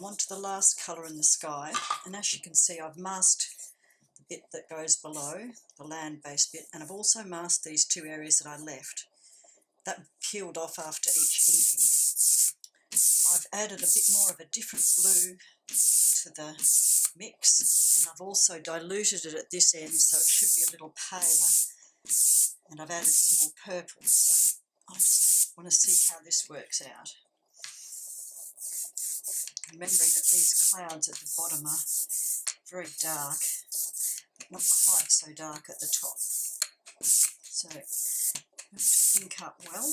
I'm on to the last colour in the sky, and as you can see I've masked the bit that goes below, the land-based bit, and I've also masked these two areas that I left. That peeled off after each inking. I've added a bit more of a different blue to the mix, and I've also diluted it at this end so it should be a little paler, and I've added some more purple, so I just want to see how this works out. Remembering that these clouds at the bottom are very dark, but not quite so dark at the top. So ink up well.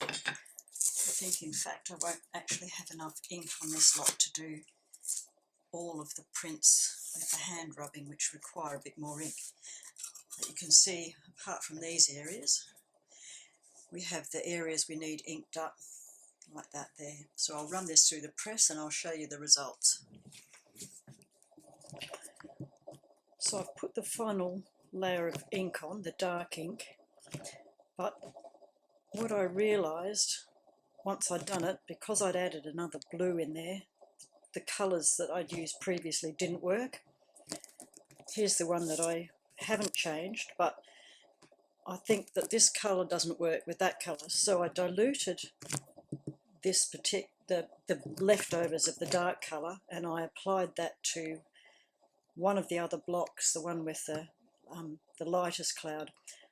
I think in fact I won't actually have enough ink on this lot to do all of the prints with the hand rubbing, which require a bit more ink. But you can see, apart from these areas, we have the areas we need inked up like that there. So I'll run this through the press and I'll show you the results. So I've put the final layer of ink on, the dark ink, but what I realised once I'd done it, because I'd added another blue in there, the colours that I'd used previously didn't work. Here's the one that I haven't changed, but I think that this colour doesn't work with that colour, so I diluted this the leftovers of the dark colour, and I applied that to one of the other blocks, the one with the lightest cloud.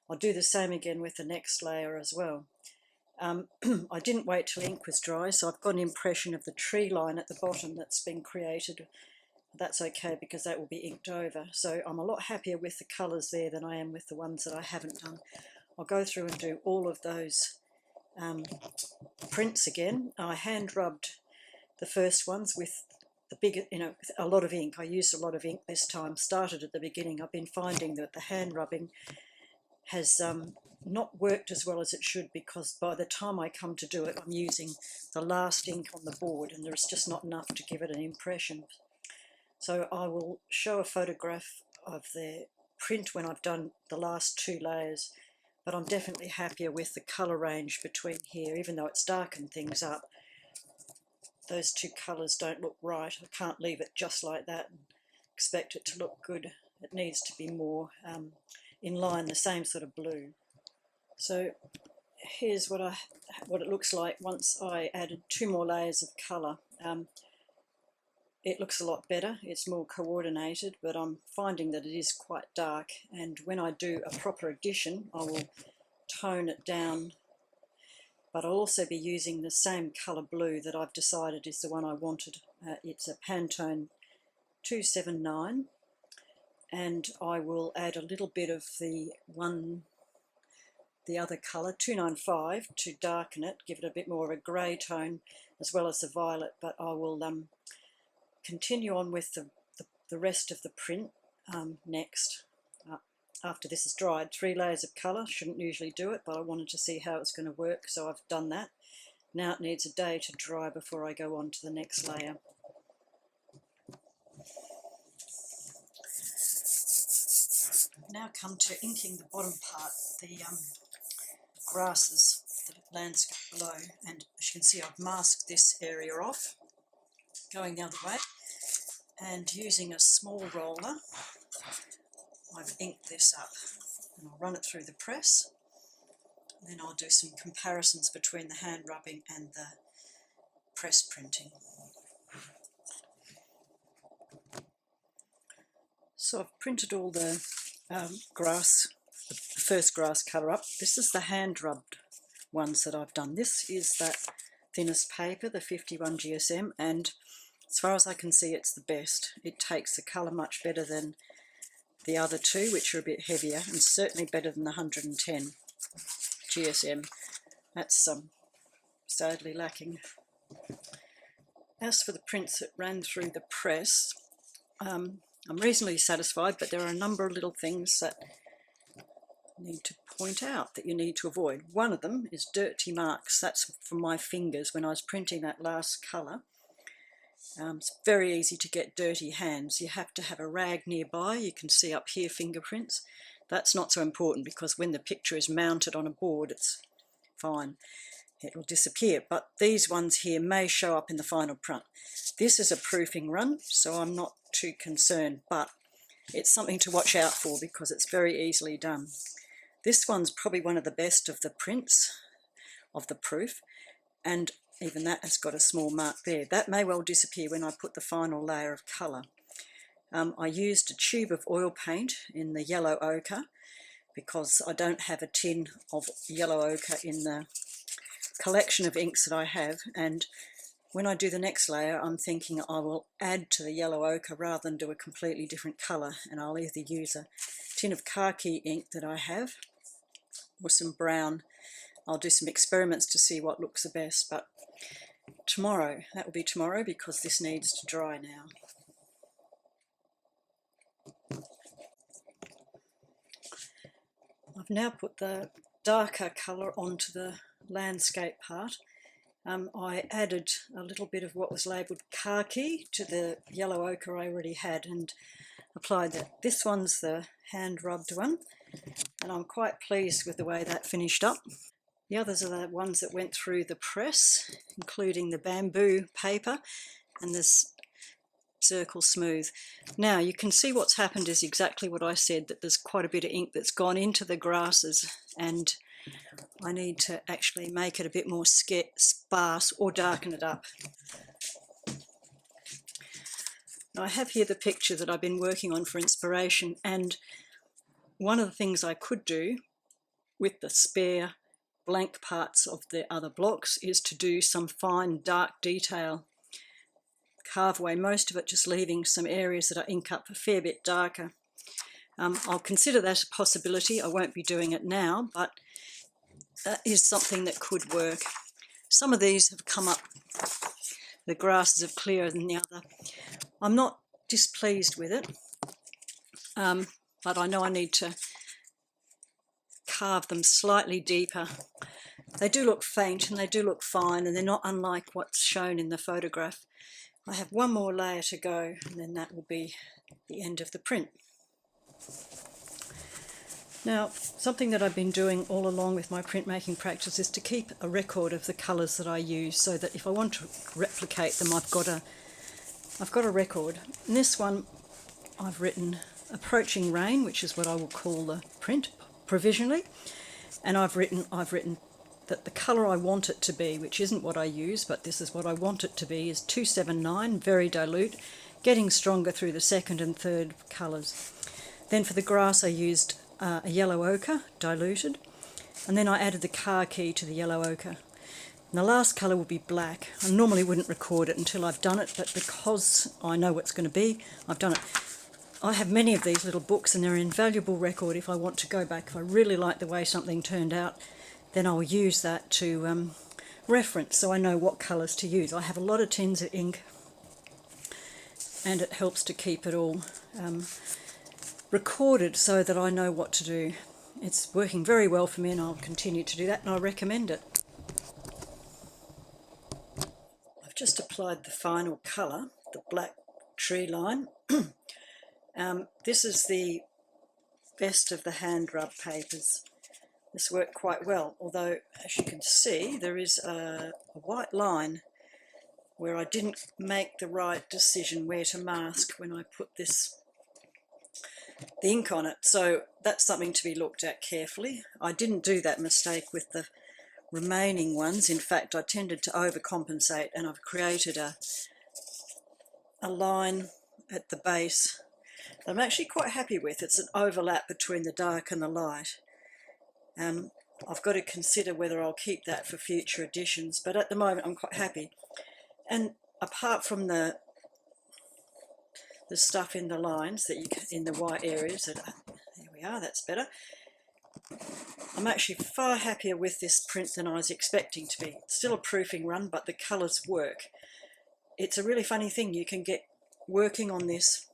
I'll do the same again with the next layer as well. I didn't wait till ink was dry, so I've got an impression of the tree line at the bottom that's been created. That's okay because that will be inked over. So I'm a lot happier with the colours there than I am with the ones that I haven't done. I'll go through and do all of those prints again. I hand rubbed the first ones with the bigger, with a lot of ink. I used a lot of ink this time, started at the beginning. I've been finding that the hand rubbing has not worked as well as it should, because by the time I come to do it, I'm using the last ink on the board and there's just not enough to give it an impression. So I will show a photograph of the print when I've done the last two layers, but I'm definitely happier with the colour range between here, even though it's darkened things up. Those two colours don't look right. I can't leave it just like that and expect it to look good. It needs to be more in line, the same sort of blue. So here's what it looks like once I added two more layers of colour. It looks a lot better, it's more coordinated, but I'm finding that it is quite dark, and when I do a proper addition I will tone it down, but I'll also be using the same colour blue that I've decided is the one I wanted. It's a Pantone 279, and I will add a little bit of the other colour, 295, to darken it, give it a bit more of a grey tone, as well as the violet, but I will continue on with the rest of the print next. After this is dried, 3 layers of colour, shouldn't usually do it, but I wanted to see how it's going to work, so I've done that. Now it needs a day to dry before I go on to the next layer. Now come to inking the bottom part, the grasses, the landscape below, and as you can see I've masked this area off, going the other way, and using a small roller I've inked this up, and I'll run it through the press, and then I'll do some comparisons between the hand rubbing and the press printing. So I've printed all the grass, the first grass colour up. This is the hand rubbed ones that I've done. This is that thinnest paper, the 51 GSM, and as far as I can see it's the best. It takes the colour much better than the other two, which are a bit heavier, and certainly better than the 110 GSM. That's sadly lacking. As for the prints that ran through the press, I'm reasonably satisfied, but there are a number of little things that I need to point out that you need to avoid. One of them is dirty marks. That's from my fingers when I was printing that last colour. It's very easy to get dirty hands. You have to have a rag nearby. You can see up here fingerprints. That's not so important because when the picture is mounted on a board it's fine. it'll disappear. But these ones here may show up in the final print. This is a proofing run, so I'm not too concerned, but it's something to watch out for because it's very easily done. This one's probably one of the best of the prints of the proof, and even that has got a small mark there. That may well disappear when I put the final layer of colour. I used a tube of oil paint in the yellow ochre because I don't have a tin of yellow ochre in the collection of inks that I have, and when I do the next layer I'm thinking I will add to the yellow ochre rather than do a completely different colour, and I'll either use a tin of khaki ink that I have or some brown. I'll do some experiments to see what looks the best, but tomorrow, that will be tomorrow because this needs to dry now. I've now put the darker colour onto the landscape part. I added a little bit of what was labelled khaki to the yellow ochre I already had and applied that. This one's the hand rubbed one, and I'm quite pleased with the way that finished up. The others are the ones that went through the press, including the bamboo paper and this circle smooth. Now you can see what's happened is exactly what I said, that there's quite a bit of ink that's gone into the grasses, and I need to actually make it a bit more sparse or darken it up. Now I have here the picture that I've been working on for inspiration, and one of the things I could do with the spare blank parts of the other blocks is to do some fine dark detail, carve away most of it, just leaving some areas that are ink up a fair bit darker. I'll consider that a possibility. I won't be doing it now, but that is something that could work. Some of these have come up, the grasses are clearer than the other. I'm not displeased with it, but I know I need to carve them slightly deeper. They do look faint and they do look fine, and they're not unlike what's shown in the photograph. I have one more layer to go, and then that will be the end of the print. Now, something that I've been doing all along with my printmaking practice is to keep a record of the colours that I use, so that if I want to replicate them, I've got a record. In this one, I've written Approaching Rain, which is what I will call the print provisionally, and I've written that the colour I want it to be, which isn't what I use, but this is what I want it to be, is 279, very dilute, getting stronger through the second and third colours. Then for the grass I used a yellow ochre, diluted, and then I added the khaki to the yellow ochre. And the last colour will be black. I normally wouldn't record it until I've done it, but because I know what's going to be, I've done it. I have many of these little books, and they're an invaluable record if I want to go back. If I really like the way something turned out, then I'll use that to reference, so I know what colours to use. I have a lot of tins of ink, and it helps to keep it all recorded so that I know what to do. It's working very well for me, and I'll continue to do that, and I recommend it. I've just applied the final colour, the black tree line. This is the best of the hand rub papers. This worked quite well, although as you can see there is a white line where I didn't make the right decision where to mask when I put the ink on it, so that's something to be looked at carefully. I didn't do that mistake with the remaining ones. In fact, I tended to overcompensate, and I've created a line at the base that I'm actually quite happy with. It's an overlap between the dark and the light. I've got to consider whether I'll keep that for future editions, but at the moment I'm quite happy. And apart from the stuff in the lines that in the white areas, there we are, that's better. I'm actually far happier with this print than I was expecting to be. It's still a proofing run, but the colours work. It's a really funny thing. You can get working on this,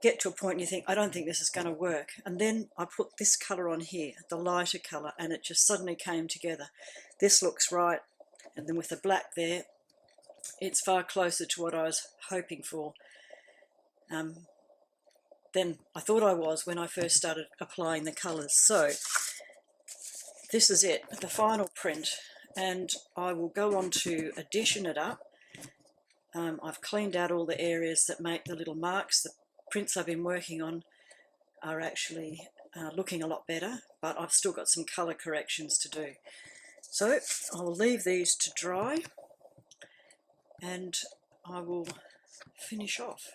get to a point and you think, I don't think this is going to work, and then I put this colour on here, the lighter colour, and it just suddenly came together. This looks right, and then with the black there, it's far closer to what I was hoping for than I thought I was when I first started applying the colours. So this is it, the final print, and I will go on to addition it up. I've cleaned out all the areas that make the little marks. The prints I've been working on are actually looking a lot better, but I've still got some colour corrections to do. So I will leave these to dry and I will finish off.